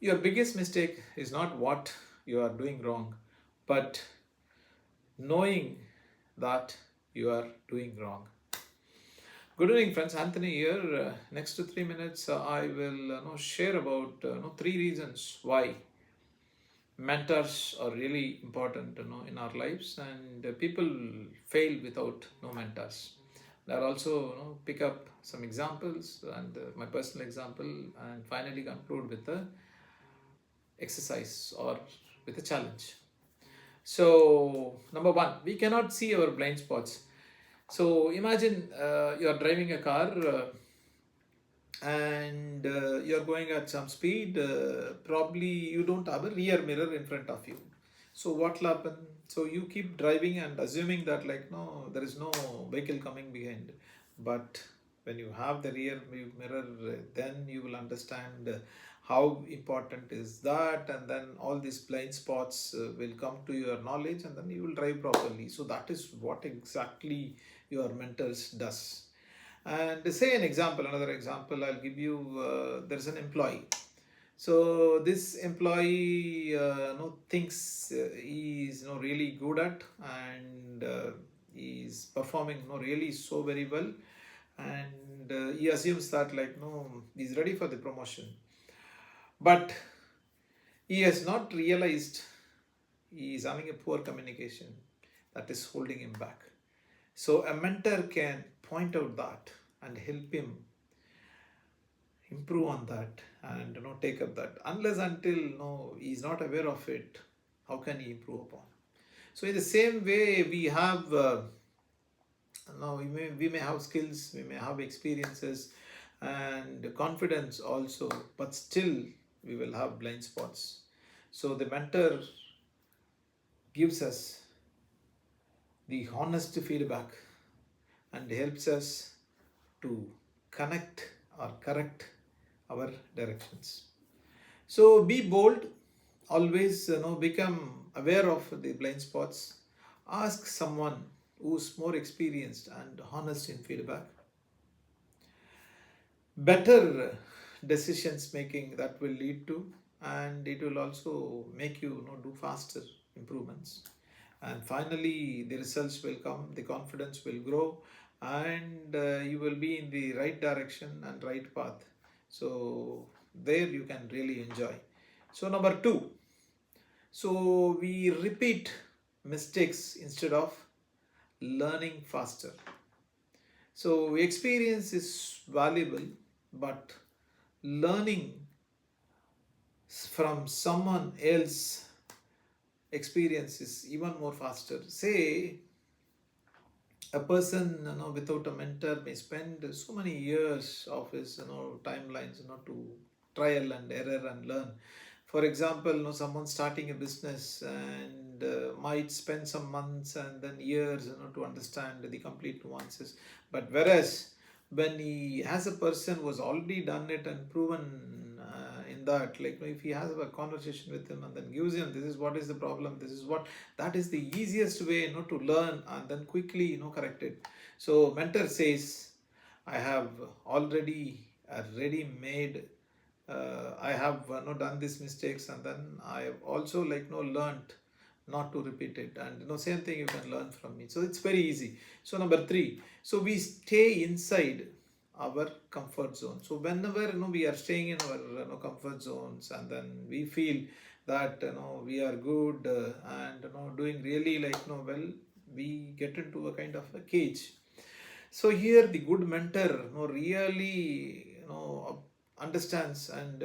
Your biggest mistake is not what you are doing wrong, but knowing that you are doing wrong. Good evening, friends. Anthony here. Next to 3 minutes, I will share about three reasons why mentors are really important in our lives, and people fail without no mentors. I'll also pick up some examples and my personal example, and finally conclude with the exercise or with a challenge. So, number one, we cannot see our blind spots. So, imagine you are driving a car and you're going at some speed. Probably you don't have a rear mirror in front of you. So, what will happen? So, you keep driving and assuming that, like, no, there is no vehicle coming behind. But when you have the rear mirror, then you will understand how important is that, and then all these blind spots will come to your knowledge, and then you will drive properly. So that is what exactly your mentors does. And say an example, another example I'll give you. There's an employee. So this employee thinks he is really good at, and he is performing really so very well, and he assumes that, like, no, he's ready for the promotion, but he has not realized he is having a poor communication that is holding him back. So a mentor can point out that and help him improve on that, and take up that. Unless until he is not aware of it, how can he improve upon? So in the same way, we have we may have skills, we may have experiences and confidence also, but still we will have blind spots. So the mentor gives us the honest feedback and helps us to connect or correct our directions. So be bold, always become aware of the blind spots. Ask someone who's more experienced and honest in feedback. Better decisions making that will lead to, and it will also make you, do faster improvements. And finally, the results will come, the confidence will grow, and you will be in the right direction and right path. So there you can really enjoy. So number two, so we repeat mistakes instead of learning faster. So experience is valuable, but learning from someone else experience is even more faster. Say a person without a mentor may spend so many years of his timelines to trial and error and learn. For example, someone starting a business and might spend some months and then years to understand the complete nuances. But whereas when he has a person who has already done it and proven in that, like, if he has a conversation with him and then gives him, this is what is the problem, this is what, that is the easiest way to learn and then quickly correct it. So mentor says, I have already ready made, I have done these mistakes, and then I have also, like, learned not to repeat it, and same thing you can learn from me. So it's very easy. So number three, so we stay inside our comfort zone. So whenever we are staying in our comfort zones, and then we feel that we are good and doing really, like, well, we get into a kind of a cage. So here the good mentor really understands and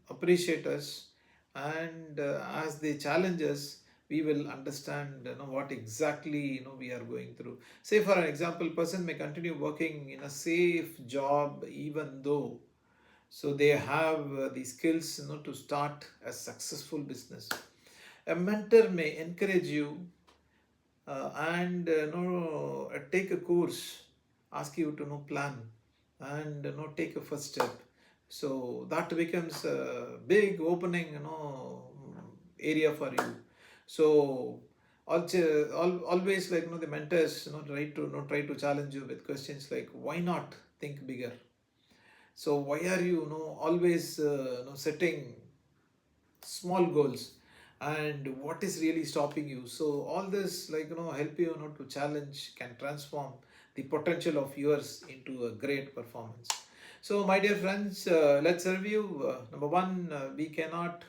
appreciate us, and as they challenge us, we will understand what exactly we are going through. Say for an example, person may continue working in a safe job even though, so they have the skills to start a successful business. A mentor may encourage you and take a course, ask you to plan and take a first step. So that becomes a big opening area for you. So also, always, like, the mentors try to challenge you with questions like, why not think bigger? So why are you always setting small goals, and what is really stopping you. So all this, like, help you, to challenge, can transform the potential of yours into a great performance. So my dear friends, let's review. Number one, we cannot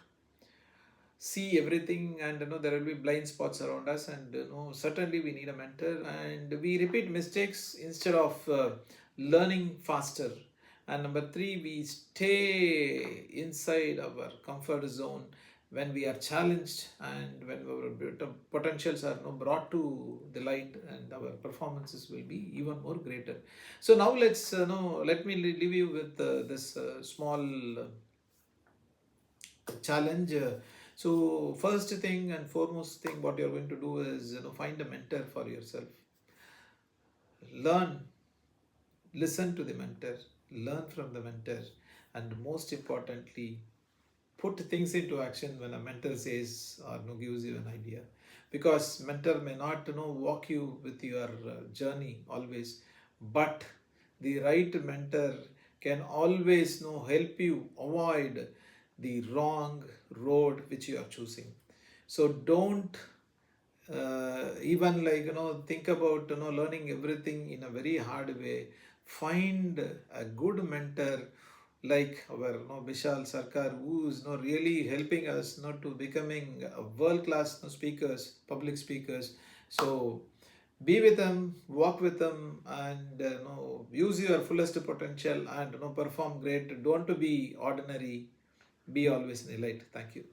see everything, and there will be blind spots around us, and certainly we need a mentor, and we repeat mistakes instead of learning faster. And number three, we stay inside our comfort zone when we are challenged, and when our potentials are brought to the light, and our performances will be even more greater. So now let's let me leave you with this small challenge. So first thing and foremost thing, what you're going to do is, find a mentor for yourself. Learn, listen to the mentor, learn from the mentor, and most importantly, put things into action when a mentor says or gives you an idea. Because mentor may not walk you with your journey always, but the right mentor can always help you avoid the wrong road which you are choosing. So don't even, like, think about learning everything in a very hard way. Find a good mentor, like our Vishal Sarkar, who is really helping us to becoming a world class speakers, public speakers. So be with them, walk with them, and use your fullest potential, and perform great. Don't to be ordinary, be always an elite. Thank you.